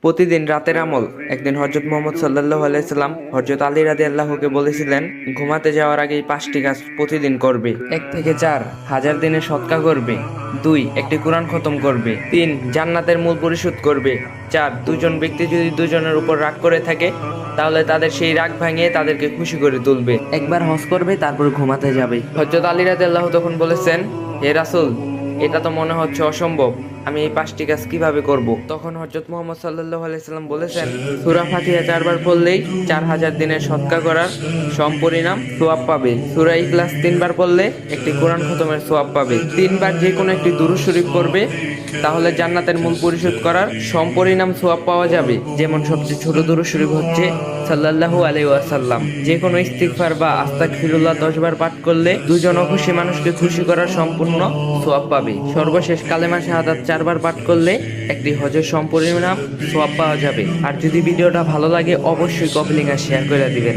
প্রতিদিন রাতের আমল। একদিন হযরত মুহাম্মদ সাল্লাল্লাহু আলাইহি সাল্লাম হযরত আলী রাদিয়াল্লাহুকে বলেছিলেন, ঘুমাতে যাওয়ার আগে এই 5টি কাজ প্রতিদিন করবে। 1 থেকে 4 হাজার দিনের সদকা করবে। 2 একটি কোরআন খতম করবে। 3 জান্নাতের মূল পরিশোধ করবে। 4 দুজন ব্যক্তি যদি দুজনের উপর রাগ করে থাকে তাহলে তাদের সেই রাগ ভাঙিয়ে তাদেরকে খুশি করে তুলবে। একবার হজ করবে, তারপর ঘুমাতে যাবে। হযরত আলী রাদিয়াল্লাহু তখন বলেছেন, হে রাসূল, এটা তো মনে হচ্ছে অসম্ভব, আমি এই 5টি কাজ কিভাবে করব? তখন হযরত মুহাম্মদ সাল্লাল্লাহু আলাইহি সাল্লাম বলেছেন, সূরা ফাতিহা 4 বার পড়লেই 4000 দিনের সদকা করার সমপরিণাম সওয়াব পাবে। সূরা ইখলাস 3 বার পড়লে একটি কোরআন খতমের সওয়াব পাবে। 3 বার যে কোনো একটি দুরূদ শরীফ পড়বে, তাহলে জান্নাতের মূল পরিশোধ করার সমপরিণাম সওয়াব পাওয়া যাবে। যেমন সবচেয়ে ছোট দুরূদ শরীফ হচ্ছে সাল্লাল্লাহু আলাইহি ওয়াসাল্লাম। যে কোনো ইস্তিগফার বা আস্তাগফিরুল্লাহ 10 বার পাঠ করলে দুজন অখুশি মানুষকে খুশি করার সম্পূর্ণ সওয়াব পাবে। সর্বশেষ কালেমা শাহাদাত 4 বার পাঠ করলে একটি হজের সম্পরিণাম সওয়াব পাওয়া যাবে। আর যদি ভিডিওটা ভালো লাগে অবশ্যই কপি লিংক আর শেয়ার করে দিবেন।